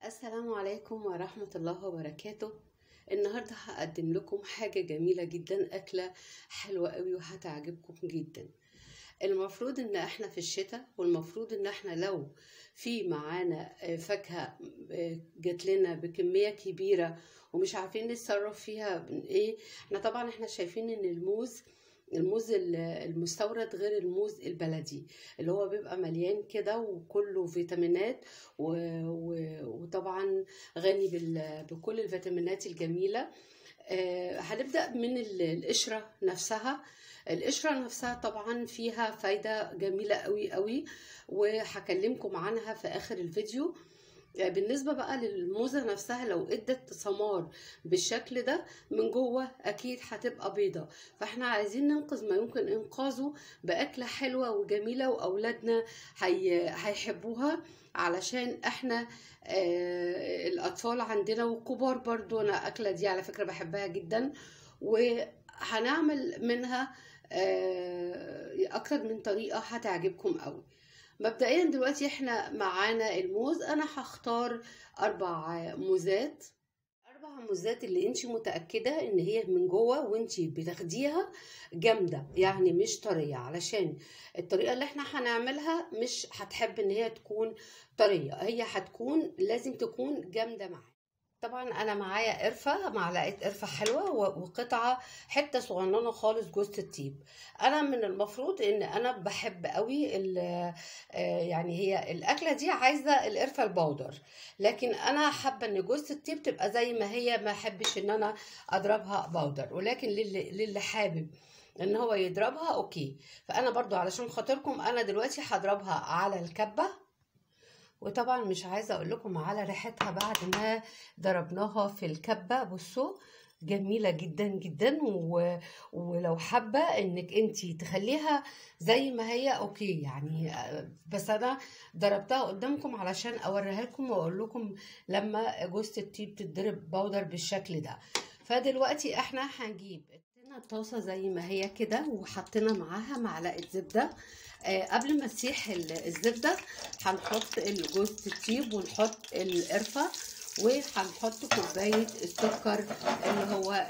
السلام عليكم ورحمة الله وبركاته. النهاردة هقدم لكم حاجة جميلة جدا، أكلة حلوة قوي وهتعجبكم جدا. المفروض ان احنا في الشتاء، والمفروض ان احنا لو في معانا فاكهة جات لنا بكمية كبيرة ومش عارفين نتصرف فيها ايه. احنا شايفين ان الموز المستورد غير الموز البلدي اللي هو بيبقى مليان كده وكله فيتامينات وطبعا غني بكل الفيتامينات الجميلة. هنبدأ من القشرة نفسها. القشرة نفسها طبعا فيها فايدة جميلة قوي قوي، وهكلمكم عنها في آخر الفيديو. بالنسبة بقى للموزة نفسها، لو ادت ثمار بالشكل ده من جوه اكيد هتبقى بيضة. فاحنا عايزين ننقذ ما يمكن انقاذه بأكلة حلوة وجميلة واولادنا هيحبوها، علشان احنا الاطفال عندنا والكبار برضو. انا الاكلة دي على فكرة بحبها جدا، وهنعمل منها اكتر من طريقة هتعجبكم قوي. مبدئيا دلوقتي احنا معانا الموز. انا هختار 4 موزات. 4 موزات اللي انت متأكدة ان هي من جوه وانت بتاخديها جامدة، يعني مش طرية، علشان الطريقة اللي احنا هنعملها مش هتحب ان هي تكون طرية، هي هتكون لازم تكون جامدة معاك. طبعا انا معايا قرفه، معلقه قرفه حلوه، وقطعه حته صغننه خالص جوز الطيب. انا من المفروض ان انا بحب قوي يعني هي الاكله دي عايزه القرفه البودر، لكن انا حابه ان جوز الطيب تبقى زي ما هي، ما احبش ان انا اضربها بودر، ولكن للي حابب ان هو يضربها اوكي. فانا برضو علشان خاطركم انا دلوقتي هضربها على الكبه. وطبعا مش عايزه اقول لكم على ريحتها بعد ما ضربناها في الكبه. بصوا جميله جدا جدا، ولو حابه انك انتي تخليها زي ما هي اوكي يعني. بس انا ضربتها قدامكم علشان اوريها لكم واقول لكم لما جوزة الطيب تتضرب بودر بالشكل ده. فدلوقتي احنا هنجيب الطاسه زي ما هي كده، وحطينا معاها معلقه زبده. قبل ما تسيح الزبدة هنحط جوز الطيب ونحط القرفة، وهنحط كوباية السكر اللي هو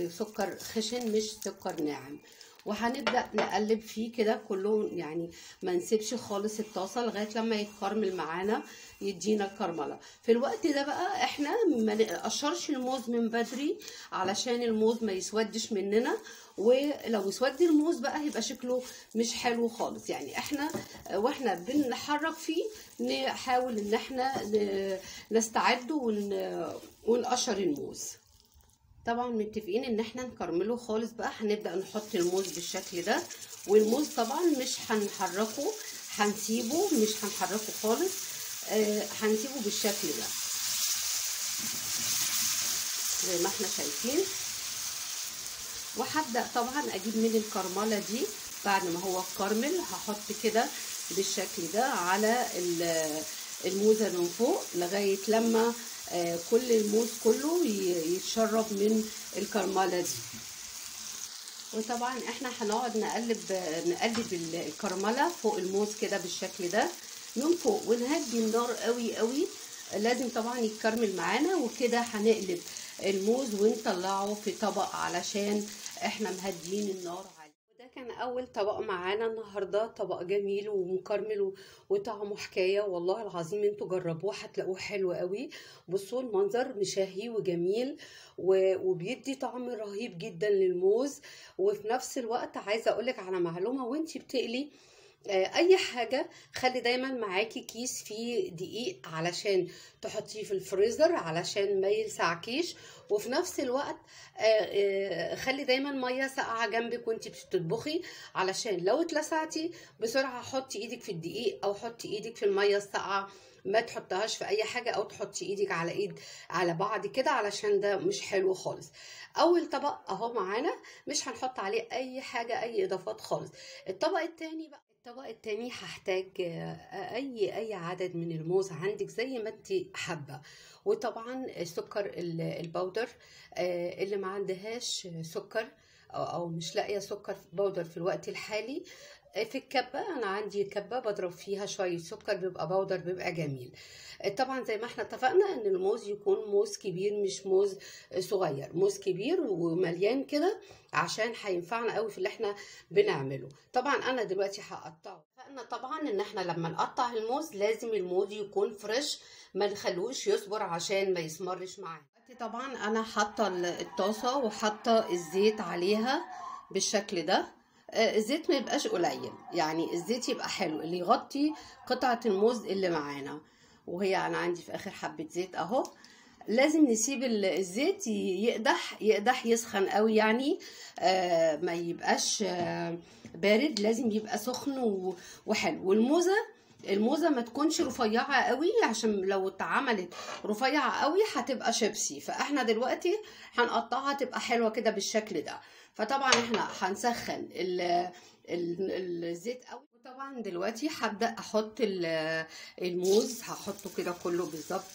سكر خشن مش سكر ناعم. وهنبدأ نقلب فيه كده كله، يعني ما نسيبش خالص الطاسة لغاية لما يتكرمل معانا، يدينا الكرملة. في الوقت ده بقى احنا ما نقشرش الموز من بدري علشان الموز ما يسودش مننا، ولو اسود الموز بقى هيبقى شكله مش حلو خالص. يعني احنا واحنا بنحرك فيه نحاول ان احنا نستعد ونقشر الموز. طبعا متفقين ان احنا نكرمله خالص بقى. هنبدأ نحط الموز بالشكل ده، والموز طبعا مش هنحركه، هنسيبه مش هنحركه خالص. هنسيبه بالشكل ده زي ما احنا شايفين. وهبدأ طبعا اجيب من الكرملة دي بعد ما هو اتكرمل، هحط كده بالشكل ده على الموزة من فوق لغاية لما كل الموز كله يتشرب من الكرملة دي. وطبعا احنا هنقعد نقلب الكرملة فوق الموز كده بالشكل ده من فوق، ونهدي النار قوي قوي، لازم طبعا يتكرمل معانا. وكده هنقلب الموز ونطلعه في طبق علشان احنا مهديين النار عليه. وده كان اول طبق معانا النهارده، طبق جميل ومكرمل وطعمه حكايه. والله العظيم انتوا جربوه هتلاقوه حلو قوي. بصوا المنظر مشهي وجميل، وبيدي طعم رهيب جدا للموز. وفي نفس الوقت عايزه اقولك على معلومه، وانتي بتقلي اي حاجة خلي دايما معاكي كيس فيه دقيق علشان تحطيه في الفريزر علشان ما يلسعكيش. وفي نفس الوقت خلي دايما مية ساقعة جنبك وانتي بتطبخي، علشان لو اتلسعتي بسرعة حطي ايدك في الدقيق او حطي ايدك في المية الساقعة، ما تحطهاش في اي حاجة او تحطي ايدك على ايد على بعض كده، علشان ده مش حلو خالص. اول طبق اهو معانا، مش هنحط عليه اي حاجة اي اضافات خالص. الطبق التاني بقى، هحتاج اي عدد من الموز عندك زي ما انت حابه. وطبعا السكر البودر. اللي ما عندهاش سكر او مش لاقيه سكر بودر في الوقت الحالي، في الكبه انا عندي كبه بضرب فيها شويه سكر بيبقى بودر بيبقى جميل. طبعا زي ما احنا اتفقنا ان الموز يكون موز كبير مش موز صغير، موز كبير ومليان كده عشان هينفعنا قوي في اللي احنا بنعمله. طبعا انا دلوقتي هقطعه. اتفقنا طبعا ان احنا لما نقطع الموز لازم الموز يكون فريش، ما نخلوش يصبر عشان ما يسمرش معانا. طبعا انا حاطه الطاسه وحاطه الزيت عليها بالشكل ده. الزيت ما يبقاش قليل، يعني الزيت يبقى حلو اللي يغطي قطعه الموز اللي معانا. وهي انا عندي في اخر حبه زيت اهو. لازم نسيب الزيت يقدح يسخن قوي، يعني ما يبقاش بارد، لازم يبقى سخن وحلو. الموزه ما تكونش رفيعه قوي، عشان لو اتعملت رفيعه قوي هتبقى شيبسي. فاحنا دلوقتي هنقطعها تبقى حلوه كده بالشكل ده. فطبعا احنا هنسخن الزيت قوي. وطبعا دلوقتي هبدا احط الموز، هحطه كده كله بالظبط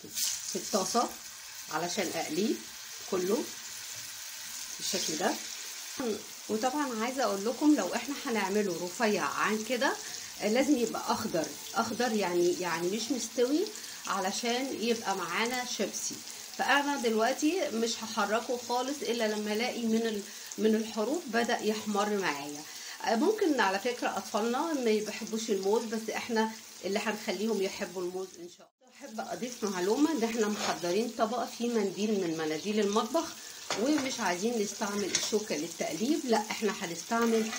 في الطاسه علشان اقليه كله بالشكل ده. وطبعا عايزه اقول لكم لو احنا هنعمله رفيع عن كده لازم يبقى اخضر، يعني مش مستوي علشان يبقى معانا شيبسي. فانا دلوقتي مش هحركه خالص الا لما الاقي من الحروف بدا يحمر معايا. ممكن على فكره اطفالنا ما بيحبوش الموز، بس احنا اللي هنخليهم يحبوا الموز ان شاء الله. احب اضيف معلومه ان احنا محضرين طبق فيه منديل من مناديل المطبخ، ومش عايزين نستعمل الشوكه للتقليب، لا احنا هنستعمل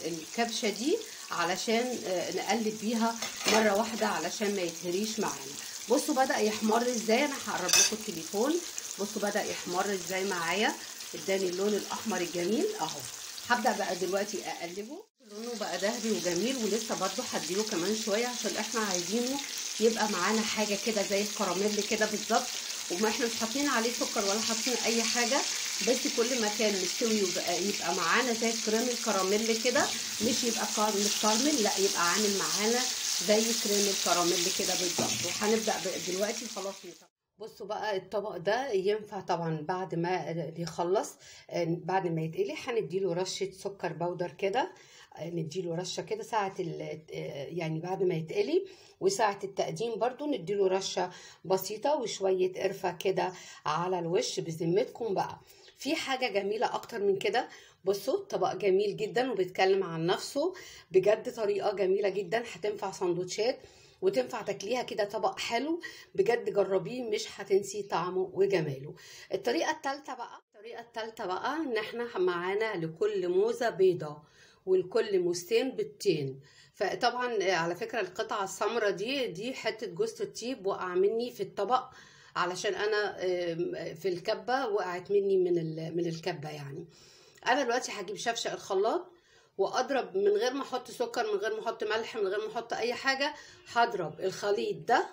الكبشه دي علشان نقلب بيها مره واحده علشان ما يتهريش معانا. بصوا بدا يحمر ازاي، انا هقرب لكم التليفون. بصوا بدا يحمر ازاي معايا، اداني اللون الاحمر الجميل اهو. هبدا بقى دلوقتي اقلبه، لونه بقى ذهبي وجميل، ولسه برده هديله كمان شويه عشان احنا عايزينه يبقى معانا حاجه كده زي الكراميل كده بالظبط. وما احنا مش حاطين عليه سكر ولا حاطين اي حاجه، بس كل ما كان مستوي يبقى معانا زي كريم الكراميل كده، مش يبقى كراميل، لا يبقى عامل معانا زي كريم الكراميل كده بالظبط. وهنبدا دلوقتي خلاص نطلع. بصوا بقى الطبق ده ينفع طبعا بعد ما يخلص، بعد ما يتقلي هنديله رشه سكر بودر كده، نديله رشه كده ساعه يعني بعد ما يتقلي، وساعه التقديم برضو نديله رشه بسيطه وشويه قرفه كده على الوش. بذمتكم بقى في حاجه جميله اكتر من كده؟ بصوا طبق جميل جدا وبيتكلم عن نفسه بجد، طريقه جميله جدا هتنفع سندوتشات وتنفع تاكليها كده طبق حلو بجد. جربيه مش هتنسي طعمه وجماله. الطريقه الثالثه بقى ان احنا معانا لكل موزه بيضه ولكل موزتين بيضتين. فطبعا على فكره القطعه السمراء دي حته جوز الطيب وقع مني في الطبق، علشان انا في الكبه وقعت مني من الكبه. يعني انا دلوقتي هجيب شفشق الخلاط واضرب من غير ما احط سكر، من غير ما احط ملح، من غير ما احط اي حاجه. هضرب الخليط ده،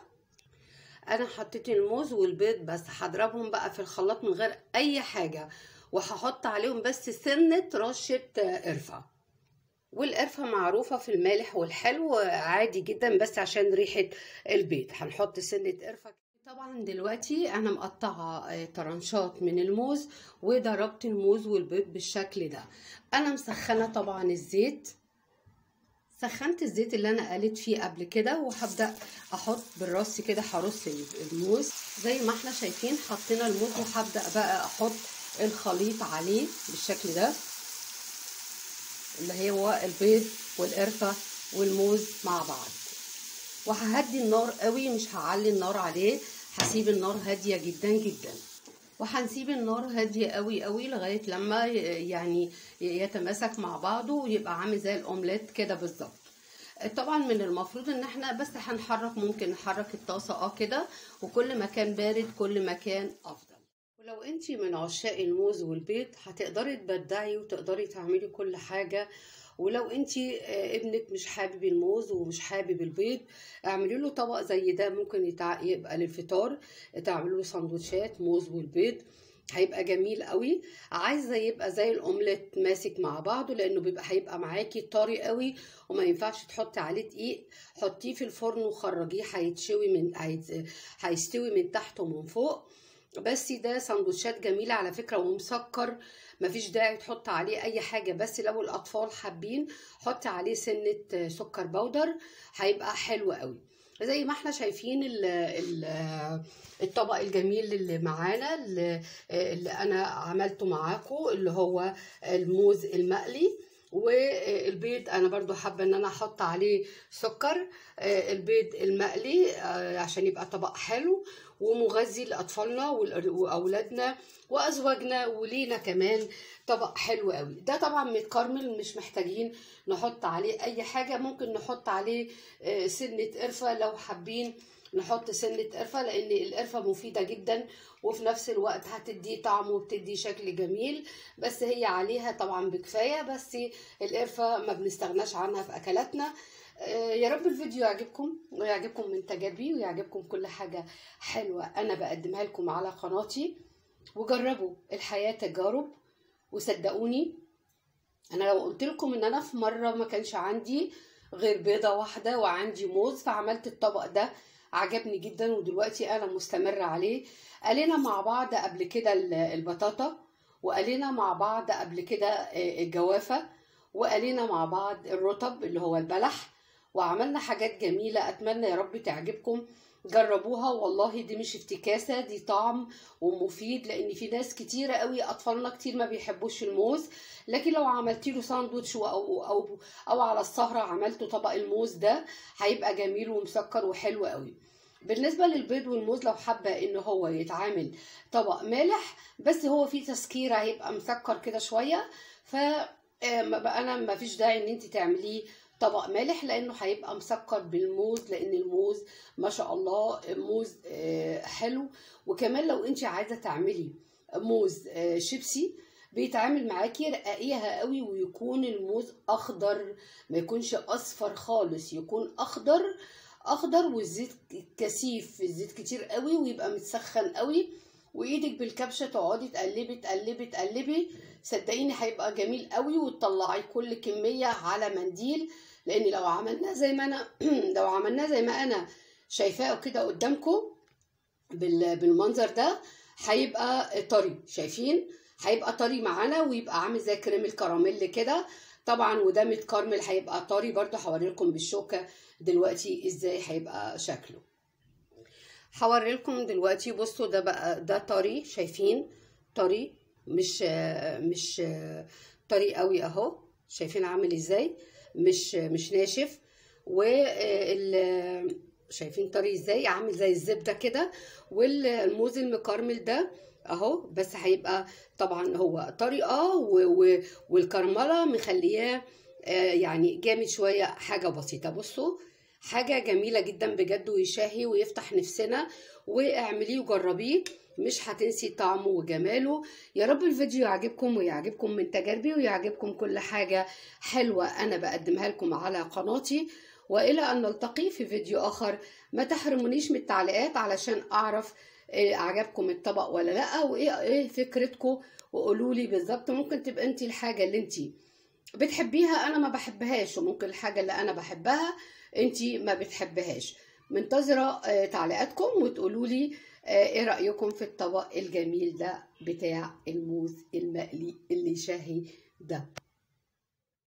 انا حطيت الموز والبيض بس، هضربهم بقى في الخلاط من غير اي حاجه، وهحط عليهم بس سنه رشه قرفه. والقرفه معروفه في المالح والحلو عادي جدا، بس عشان ريحه البيض هنحط سنه قرفه. طبعا دلوقتي انا مقطعه طرنشات من الموز وضربت الموز والبيض بالشكل ده. انا مسخنه طبعا الزيت، سخنت الزيت اللي انا قلت فيه قبل كده، وهبدا احط بالراس كده هرص الموز زي ما احنا شايفين. حطينا الموز وهبدا بقى احط الخليط عليه بالشكل ده اللي هو البيض والقرفه والموز مع بعض. وههدي النار قوي، مش هعلي النار عليه، هسيب النار هاديه جدا جدا، وهنسيب النار هاديه قوي قوي لغايه لما يعني يتماسك مع بعضه ويبقى عامل زي الاومليت كده بالظبط. طبعا من المفروض ان احنا بس هنحرك، ممكن نحرك الطاسه كده، وكل ما كان بارد كل ما كان افضل. ولو انتي من عشاق الموز والبيض هتقدري تبدعي وتقدري تعملي كل حاجه. ولو انتي ابنك مش حابب الموز ومش حابب البيض، اعملي له طبق زي ده، ممكن يبقى للفطار، تعملوا له سندوتشات موز والبيض، هيبقى جميل قوي. عايزه يبقى زي الاومليت ماسك مع بعضه، لانه هيبقى معاكي طري قوي وما ينفعش تحطي عليه دقيق. حطيه في الفرن وخرجيه، هيستوي من تحت ومن فوق. بس ده سندوتشات جميله على فكره ومسكر، مفيش داعي تحط عليه اي حاجة، بس لو الاطفال حابين حط عليه سنة سكر بودر هيبقى حلو قوي. زي ما احنا شايفين الطبق الجميل اللي معانا اللي انا عملته معاكم، اللي هو الموز المقلي والبيض. انا برضو حابه ان انا احط عليه سكر. البيض المقلي عشان يبقى طبق حلو ومغذي لاطفالنا واولادنا وازواجنا ولينا كمان، طبق حلو قوي. ده طبعا متكرمل، مش محتاجين نحط عليه اي حاجه. ممكن نحط عليه سنه قرفه لو حابين نحط سنه قرفه، لان القرفه مفيده جدا وفي نفس الوقت هتدي طعم وبتدي شكل جميل. بس هي عليها طبعا بكفايه، بس القرفه ما بنستغناش عنها في اكلاتنا. يا رب الفيديو يعجبكم ويعجبكم من تجاربي ويعجبكم كل حاجه حلوه انا بقدمها لكم على قناتي. وجربوا، الحياه تجارب. وصدقوني انا لو قلت لكم ان انا في مره ما كانش عندي غير بيضه واحده وعندي موز، فعملت الطبق ده عجبني جدا ودلوقتي انا مستمره عليه. قلينا مع بعض قبل كده البطاطا، وقلينا مع بعض قبل كده الجوافه، وقلينا مع بعض الرطب اللي هو البلح، وعملنا حاجات جميله. اتمنى يا رب تعجبكم، جربوها. والله دي مش افتكاسه، دي طعم ومفيد، لان في ناس كتيره قوي اطفالنا كتير ما بيحبوش الموز. لكن لو عملتي له ساندوتش او على السهره عملته طبق الموز ده هيبقى جميل ومسكر وحلو قوي. بالنسبه للبيض والموز لو حابه ان هو يتعامل طبق مالح بس هو فيه تسكيره هيبقى مسكر كده شويه، ف انا ما فيش داعي ان انت تعمليه طبق مالح لانه هيبقى مسكر بالموز، لان الموز ما شاء الله موز حلو. وكمان لو انت عايزه تعملي موز شيبسي بيتعامل معاكي، رققيها قوي ويكون الموز اخضر، ما يكونش اصفر خالص، يكون اخضر والزيت كثيف، الزيت كتير قوي ويبقى متسخن قوي، وايدك بالكبشه تقعدي تقلبي تقلبي تقلبي. صدقيني هيبقى جميل قوي، وتطلعي كل كميه على منديل. لان لو عملناه زي ما انا لو عملناه زي ما انا شايفاه كده قدامكم بالمنظر ده هيبقى طري. شايفين هيبقى طري معانا ويبقى عامل زي كريم الكراميل كده طبعا، وده متكرمل هيبقى طري برضو. هوريلكم بالشوكه دلوقتي ازاي هيبقى شكله. هوريلكم دلوقتي. بصوا ده بقى ده طري، شايفين طري، مش طري قوي اهو. شايفين عامل ازاي، مش ناشف. شايفين طري ازاي، عامل زي الزبده كده. والموز المكرمل ده اهو، بس هيبقى طبعا هو طري والكرمله مخلياه يعني جامد شويه، حاجه بسيطه. بصوا حاجه جميله جدا بجد ويشهي ويفتح نفسنا، واعمليه وجربيه مش هتنسي طعمه وجماله. يا رب الفيديو يعجبكم ويعجبكم من تجاربي ويعجبكم كل حاجه حلوه انا بقدمها لكم على قناتي. والى ان نلتقي في فيديو اخر. ما تحرمونيش من التعليقات علشان اعرف عجبكم الطبق ولا لا، وايه فكرتكم، وقولوا لي بالظبط. ممكن تبقى انت الحاجه اللي انت بتحبيها انا ما بحبهاش، وممكن الحاجه اللي انا بحبها انت ما بتحبهاش. منتظره تعليقاتكم وتقولوا لي ايه رايكم في الطبق الجميل ده بتاع الموز المقلي اللي شهي ده.